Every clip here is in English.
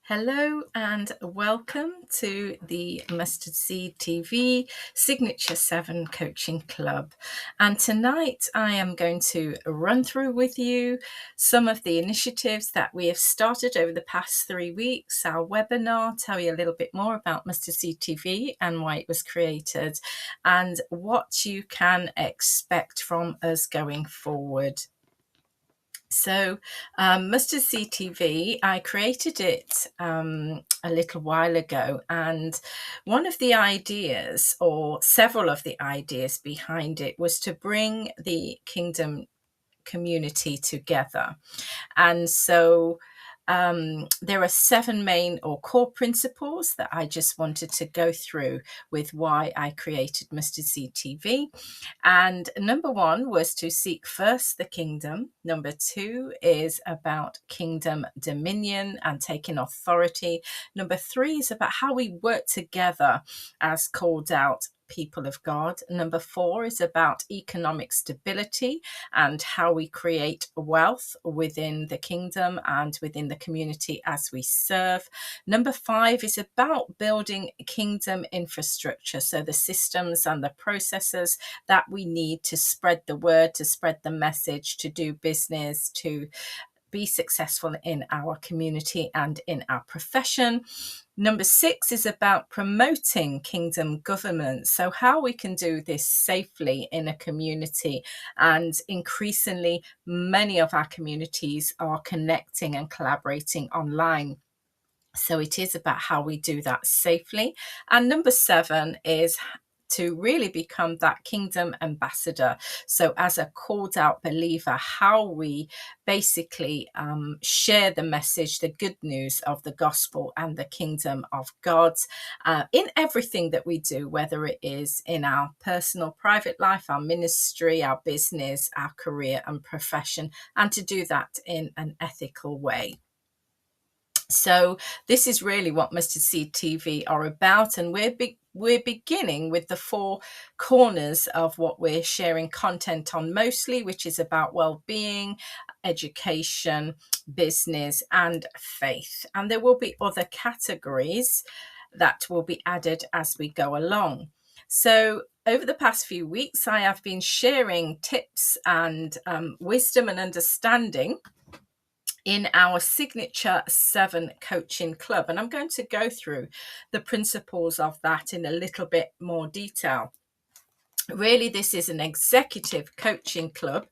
Hello and welcome to the Mustard Seed TV Signature 7 Coaching Club. And tonight I am going to run through with you some of the initiatives that we have started over the past 3 weeks, our webinar, tell you a little bit more about Mustard Seed TV and why it was created, and what you can expect from us going forward. So Mustard Seed TV, I created it a little while ago, and one of the ideas, or several of the ideas behind it, was to bring the kingdom community together. And so there are 7 main or core principles that I just wanted to go through with why I created Mustard Seed TV. And number 1 was to seek first the kingdom. Number 2 is about kingdom dominion and taking authority. Number 3 is about how we work together as called out people of God. Number 4 is about economic stability and how we create wealth within the kingdom and within the community as we serve. Number 5 is about building kingdom infrastructure, so the systems and the processes that we need to spread the word, to spread the message, to do business, to be successful in our community and in our profession. Number 6 is about promoting kingdom government. So how we can do this safely in a community. And increasingly, many of our communities are connecting and collaborating online. So it is about how we do that safely. And number 7 is to really become that kingdom ambassador. So as a called out believer, how we basically share the message, the good news of the gospel and the kingdom of God in everything that we do, whether it is in our personal, private life, our ministry, our business, our career and profession, and to do that in an ethical way. So this is really what Mustard Seed TV are about, and we're beginning with the 4 corners of what we're sharing content on mostly, which is about well-being, education, business, and faith. And there will be other categories that will be added as we go along. So over the past few weeks, I have been sharing tips and wisdom and understanding in our signature 7 coaching club. And I'm going to go through the principles of that in a little bit more detail. Really, this is an executive coaching club.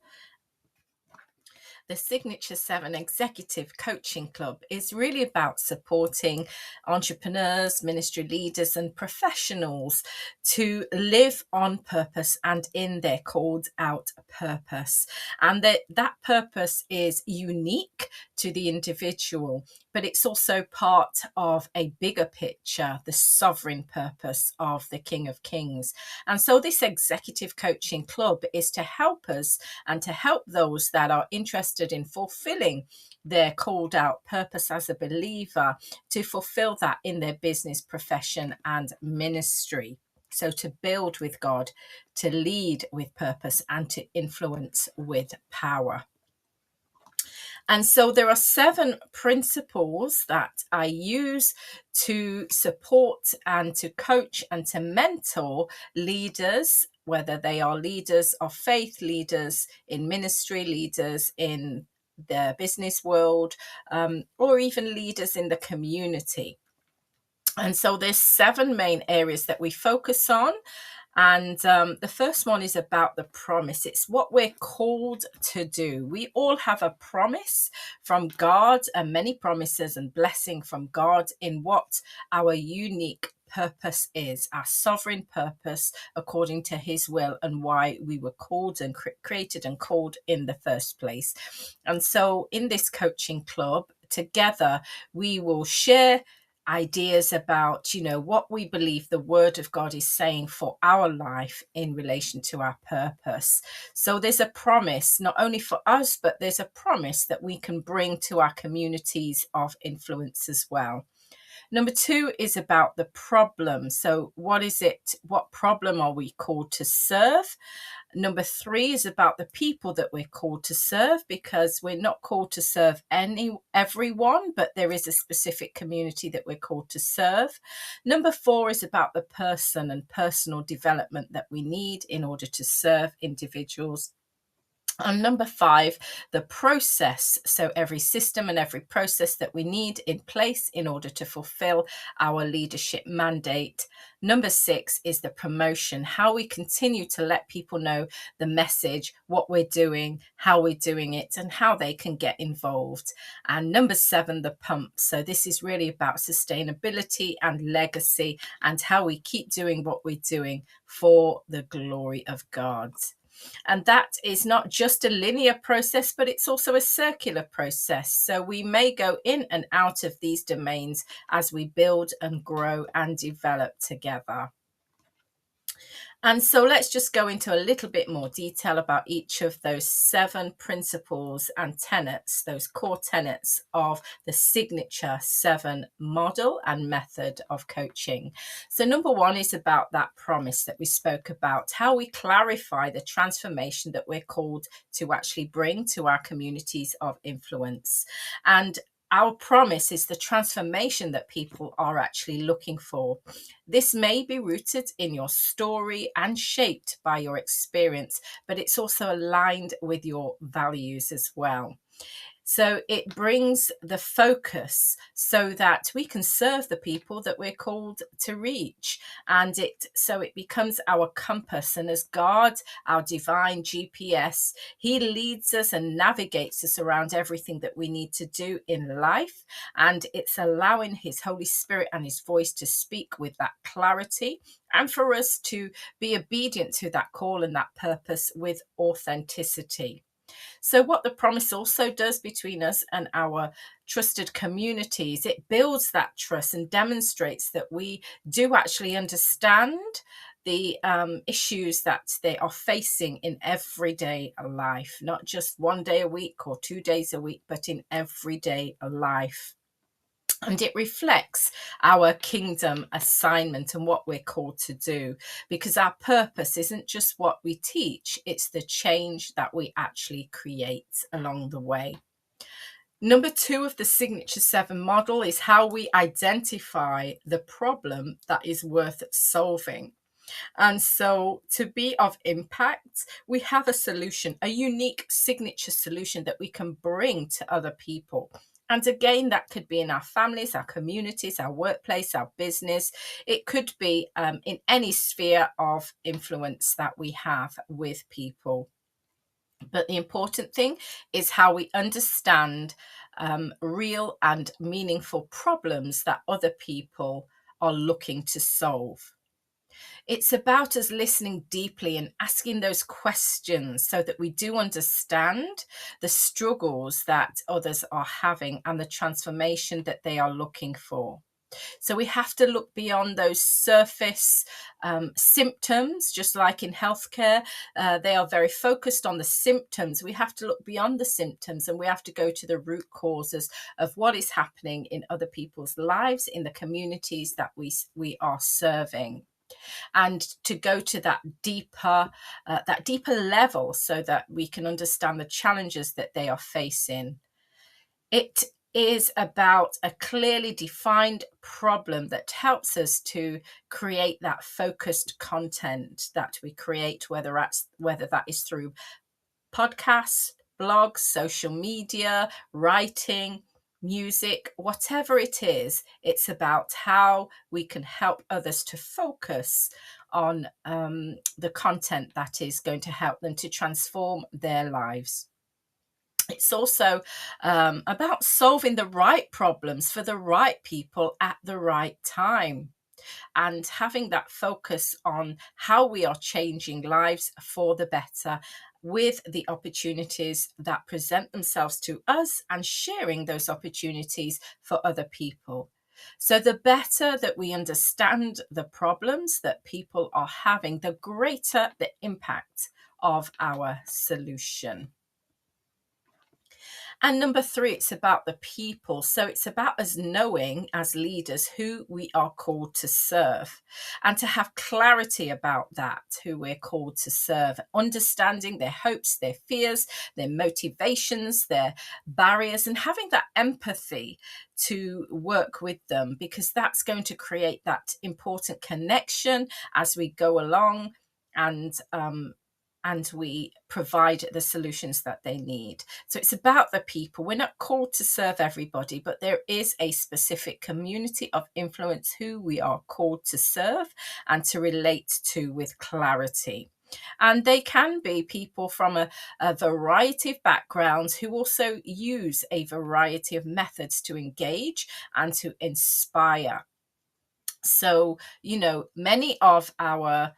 The Signature 7 Executive Coaching Club is really about supporting entrepreneurs, ministry leaders, and professionals to live on purpose and in their called out purpose. And that purpose is unique to the individual, but it's also part of a bigger picture, the sovereign purpose of the King of Kings. And so this Executive Coaching Club is to help us and to help those that are interested in fulfilling their called out purpose as a believer, to fulfill that in their business, profession, and ministry. So to build with God, to lead with purpose, and to influence with power. And so there are 7 principles that I use to support and to coach and to mentor leaders, whether they are leaders of faith, leaders in ministry, leaders in the business world, or even leaders in the community. And so there's 7 main areas that we focus on. And the first one is about the promise. It's what we're called to do. We all have a promise from God, and many promises and blessing from God in what our unique purpose is, our sovereign purpose according to his will, and why we were called and created and called in the first place. And so in this coaching club, together, we will share ideas about, what we believe the word of God is saying for our life in relation to our purpose. So there's a promise, not only for us, but there's a promise that we can bring to our communities of influence as well. Number 2 is about the problem. So what is it? What problem are we called to serve? Number 3 is about the people that we're called to serve, because we're not called to serve everyone, but there is a specific community that we're called to serve. Number 4 is about the person and personal development that we need in order to serve individuals. And number 5, the process. So every system and every process that we need in place in order to fulfill our leadership mandate. Number 6 is the promotion, how we continue to let people know the message, what we're doing, how we're doing it, and how they can get involved. And number 7, the pump. So this is really about sustainability and legacy and how we keep doing what we're doing for the glory of God. And that is not just a linear process, but it's also a circular process. So we may go in and out of these domains as we build and grow and develop together. And so let's just go into a little bit more detail about each of those 7 principles and tenets, those core tenets of the Signature 7 model and method of coaching. So number 1 is about that promise that we spoke about, how we clarify the transformation that we're called to actually bring to our communities of influence. And our promise is the transformation that people are actually looking for. This may be rooted in your story and shaped by your experience, but it's also aligned with your values as well. So it brings the focus so that we can serve the people that we're called to reach. And it becomes our compass. And as God, our divine GPS, he leads us and navigates us around everything that we need to do in life. And it's allowing his Holy Spirit and his voice to speak with that clarity, and for us to be obedient to that call and that purpose with authenticity. So what the promise also does between us and our trusted communities, it builds that trust and demonstrates that we do actually understand the issues that they are facing in everyday life, not just one day a week or 2 days a week, but in everyday life. And it reflects our kingdom assignment and what we're called to do, because our purpose isn't just what we teach, it's the change that we actually create along the way. Number 2 of the Signature 7 model is how we identify the problem that is worth solving. And so to be of impact, we have a solution, a unique signature solution that we can bring to other people. And again, that could be in our families, our communities, our workplace, our business. It could be in any sphere of influence that we have with people. But the important thing is how we understand real and meaningful problems that other people are looking to solve. It's about us listening deeply and asking those questions so that we do understand the struggles that others are having and the transformation that they are looking for. So we have to look beyond those surface symptoms, just like in healthcare. They are very focused on the symptoms. We have to look beyond the symptoms, and we have to go to the root causes of what is happening in other people's lives, in the communities that we are serving, and to go to that deeper level so that we can understand the challenges that they are facing. It is about a clearly defined problem that helps us to create that focused content that we create, whether that is through podcasts, blogs, social media, writing, music, whatever it is. It's about how we can help others to focus on the content that is going to help them to transform their lives. It's also about solving the right problems for the right people at the right time, and having that focus on how we are changing lives for the better with the opportunities that present themselves to us, and sharing those opportunities for other people. So the better that we understand the problems that people are having, the greater the impact of our solution. And number three, it's about the people. So it's about us knowing as leaders who we are called to serve and to have clarity about that, who we're called to serve, understanding their hopes, their fears, their motivations, their barriers, and having that empathy to work with them, because that's going to create that important connection as we go along, and we provide the solutions that they need. So it's about the people. We're not called to serve everybody, but there is a specific community of influence who we are called to serve and to relate to with clarity. And they can be people from a variety of backgrounds who also use a variety of methods to engage and to inspire. So, many of our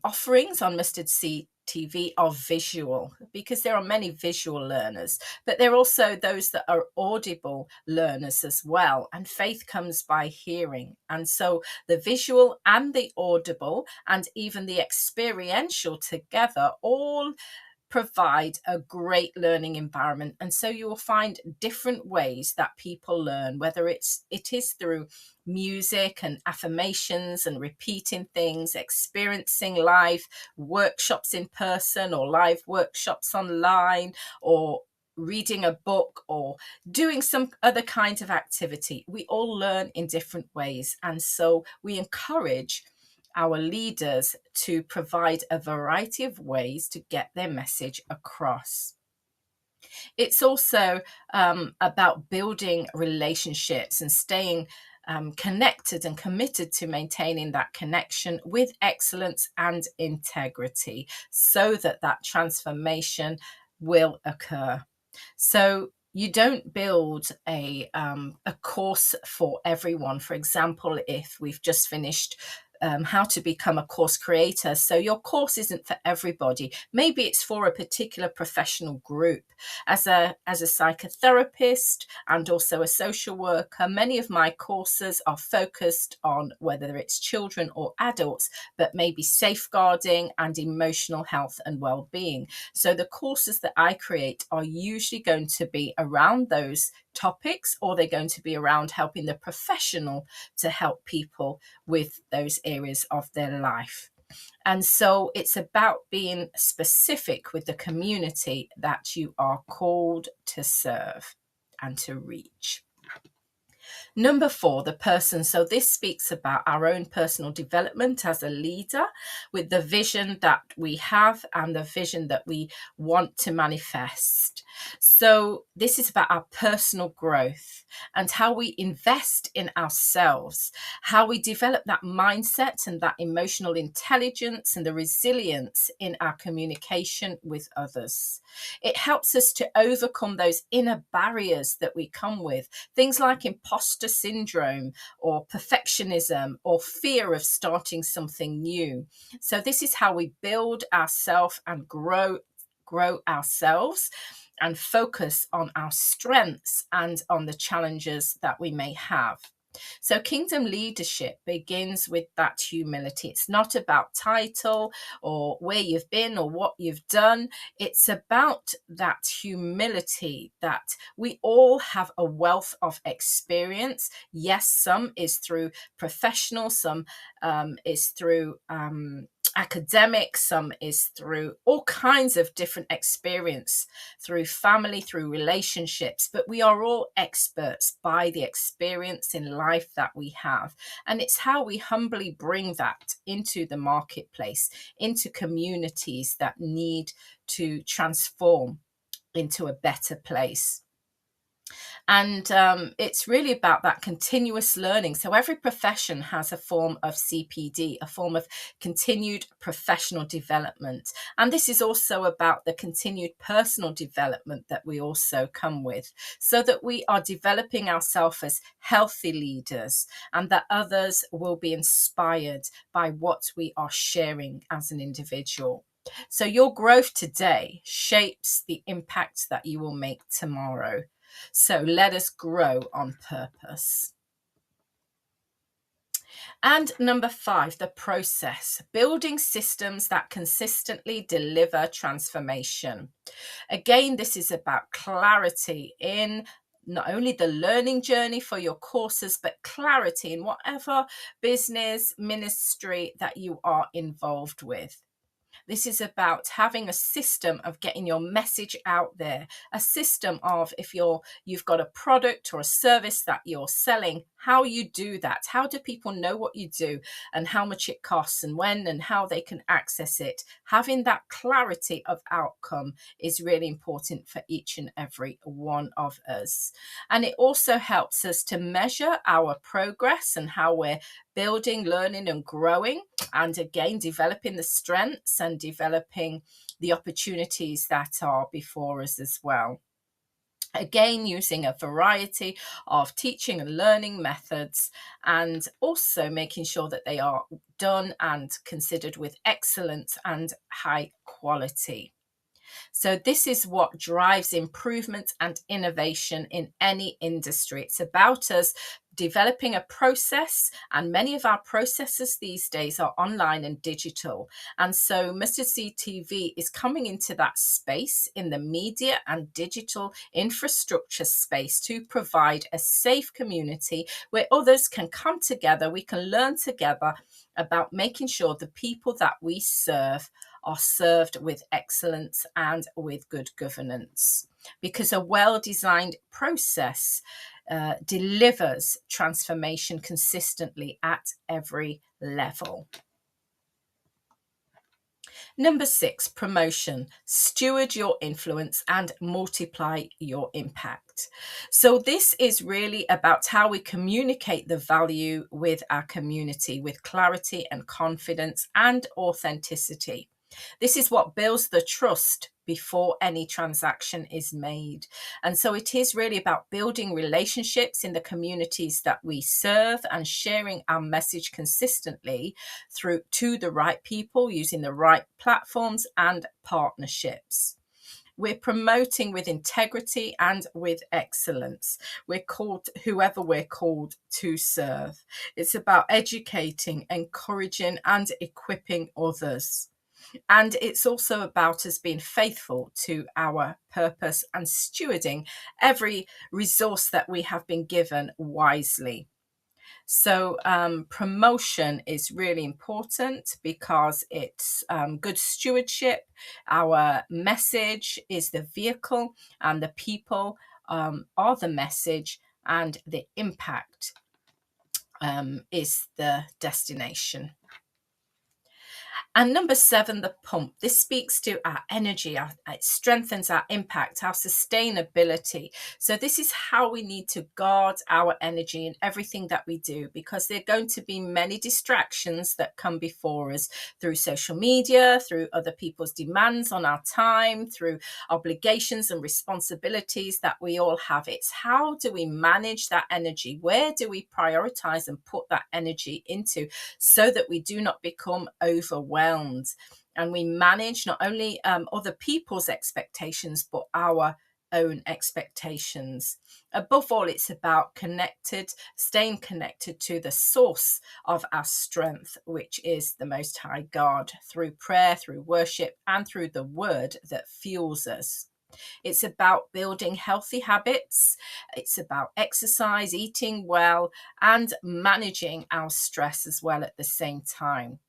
offerings on Mustard Seed TV are visual, because there are many visual learners, but there are also those that are audible learners as well. And faith comes by hearing. And so the visual and the audible and even the experiential together all provide a great learning environment. And so you will find different ways that people learn, whether it is through music and affirmations and repeating things, experiencing live workshops in person or live workshops online, or reading a book or doing some other kind of activity. We all learn in different ways. And so we encourage our leaders to provide a variety of ways to get their message across. It's also about building relationships and staying connected and committed to maintaining that connection with excellence and integrity, so that that transformation will occur. So you don't build a course for everyone. For example, if we've just finished how to become a course creator, so your course isn't for everybody. Maybe it's for a particular professional group. As a psychotherapist and also a social worker, many of my courses are focused on whether it's children or adults, but maybe safeguarding and emotional health and well-being. So the courses that I create are usually going to be around those topics, or they're going to be around helping the professional to help people with those areas of their life. And so it's about being specific with the community that you are called to serve and to reach. Number four, the person. So this speaks about our own personal development as a leader, with the vision that we have and the vision that we want to manifest. So this is about our personal growth and how we invest in ourselves, how we develop that mindset and that emotional intelligence and the resilience in our communication with others. It helps us to overcome those inner barriers that we come with, things like imposter syndrome or perfectionism or fear of starting something new. So this is how we build ourselves and grow ourselves and focus on our strengths and on the challenges that we may have. So kingdom leadership begins with that humility. It's not about title or where you've been or what you've done. It's about that humility, that we all have a wealth of experience. Yes, some is through professional, some is through academic, some is through all kinds of different experience, through family, through relationships, but we are all experts by the experience in life that we have. And it's how we humbly bring that into the marketplace, into communities that need to transform into a better place. And it's really about that continuous learning. So every profession has a form of CPD, a form of continued professional development. And this is also about the continued personal development that we also come with, so that we are developing ourselves as healthy leaders and that others will be inspired by what we are sharing as an individual. So your growth today shapes the impact that you will make tomorrow. So let us grow on purpose. And number 5, the process, building systems that consistently deliver transformation. Again, this is about clarity in not only the learning journey for your courses, but clarity in whatever business, ministry that you are involved with. This is about having a system of getting your message out there, a system of if you've got a product or a service that you're selling, how you do that. How do people know what you do and how much it costs and when and how they can access it? Having that clarity of outcome is really important for each and every one of us. And it also helps us to measure our progress and how we're building, learning, and growing, and again, developing the strengths and developing the opportunities that are before us as well. Again, using a variety of teaching and learning methods, and also making sure that they are done and considered with excellence and high quality. So this is what drives improvement and innovation in any industry. It's about us developing a process, and many of our processes these days are online and digital. And so Mustard Seed TV is coming into that space in the media and digital infrastructure space to provide a safe community where others can come together, we can learn together about making sure the people that we serve are served with excellence and with good governance, because a well-designed process delivers transformation consistently at every level. Number 6, promotion. Steward your influence and multiply your impact. So this is really about how we communicate the value with our community with clarity and confidence and authenticity. This is what builds the trust before any transaction is made. And so it is really about building relationships in the communities that we serve and sharing our message consistently through to the right people using the right platforms and partnerships. We're promoting with integrity and with excellence. We're called whoever we're called to serve. It's about educating, encouraging, and equipping others. And it's also about us being faithful to our purpose and stewarding every resource that we have been given wisely. So promotion is really important because it's good stewardship. Our message is the vehicle, and the people are the message, and the impact is the destination. And number 7, the pump. This speaks to our energy, it strengthens our impact, our sustainability. So this is how we need to guard our energy in everything that we do, because there are going to be many distractions that come before us through social media, through other people's demands on our time, through obligations and responsibilities that we all have. It's how do we manage that energy? Where do we prioritize and put that energy into so that we do not become overwhelmed? And we manage not only other people's expectations, but our own expectations. Above all, it's about staying connected to the source of our strength, which is the Most High God, through prayer, through worship, and through the word that fuels us. It's about building healthy habits. It's about exercise, eating well, and managing our stress as well at the same time.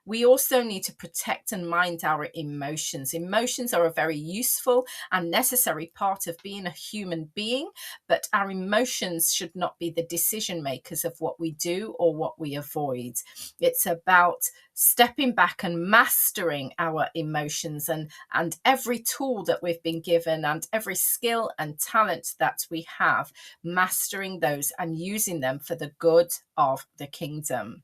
We also need to protect and mind our emotions. Emotions are a very useful and necessary part of being a human being, but our emotions should not be the decision makers of what we do or what we avoid. It's about stepping back and mastering our emotions, and every tool that we've been given and every skill and talent that we have, mastering those and using them for the good of the kingdom.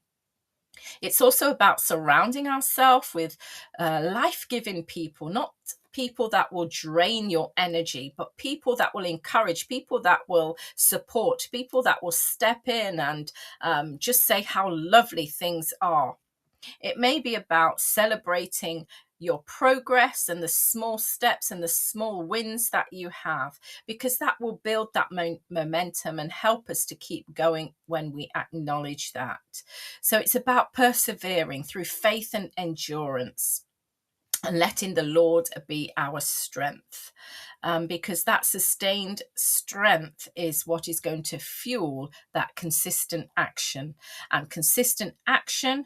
It's also about surrounding ourselves with life-giving people, not people that will drain your energy, but people that will encourage, people that will support, people that will step in and just say how lovely things are. It may be about celebrating your progress and the small steps and the small wins that you have, because that will build that momentum and help us to keep going when we acknowledge that. So it's about persevering through faith and endurance, and letting the Lord be our strength, because that sustained strength is what is going to fuel that consistent action. And consistent action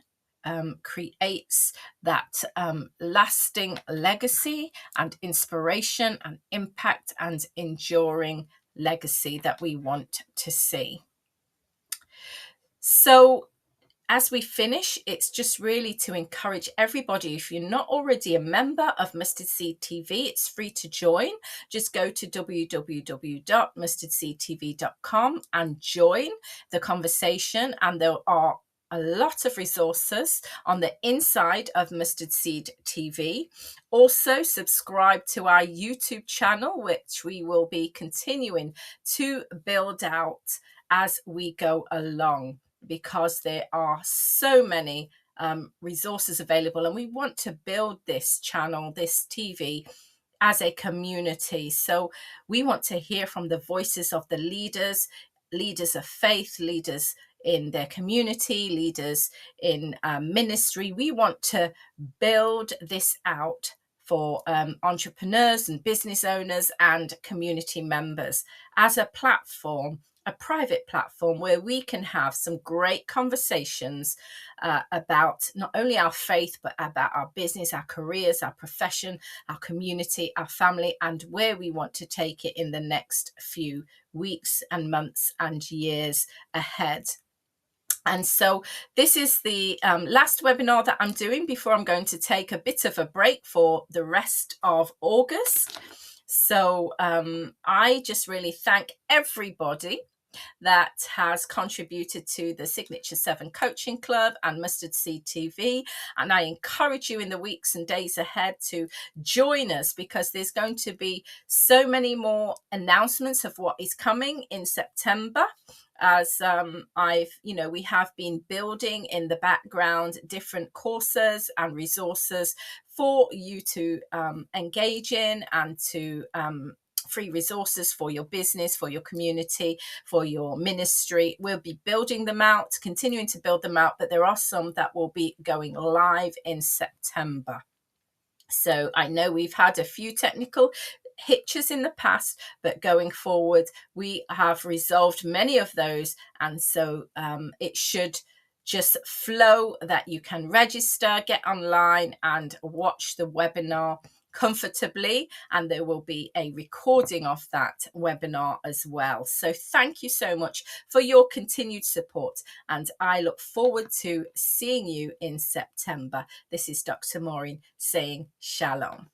creates that lasting legacy and inspiration and impact and enduring legacy that we want to see. So as we finish, it's just really to encourage everybody. If you're not already a member of Mustard Seed TV, it's free to join. Just go to www.mustardseedtv.com and join the conversation. And there are a lot of resources on the inside of Mustard Seed TV. Also, subscribe to our YouTube channel, which we will be continuing to build out as we go along, because there are so many resources available, and we want to build this channel, this TV, as a community. So we want to hear from the voices of the leaders of faith, leaders in their community, leaders in ministry. We want to build this out for entrepreneurs and business owners and community members as a platform, a private platform where we can have some great conversations about not only our faith, but about our business, our careers, our profession, our community, our family, and where we want to take it in the next few weeks and months and years ahead. And so this is the last webinar that I'm doing before I'm going to take a bit of a break for the rest of August. So I just really thank everybody that has contributed to the Signature 7 Coaching Club and Mustard Seed TV. And I encourage you in the weeks and days ahead to join us, because there's going to be so many more announcements of what is coming in September. As we have been building in the background different courses and resources for you to engage in, and to free resources for your business, for your community, for your ministry. We'll be building them out, continuing to build them out, but there are some that will be going live in September. So I know we've had a few technical hitches in the past, but going forward, we have resolved many of those. And so it should just flow, that you can register, get online and watch the webinar comfortably, and there will be a recording of that webinar as well. So thank you so much for your continued support, and I look forward to seeing you in September. This is Dr. Maureen saying shalom.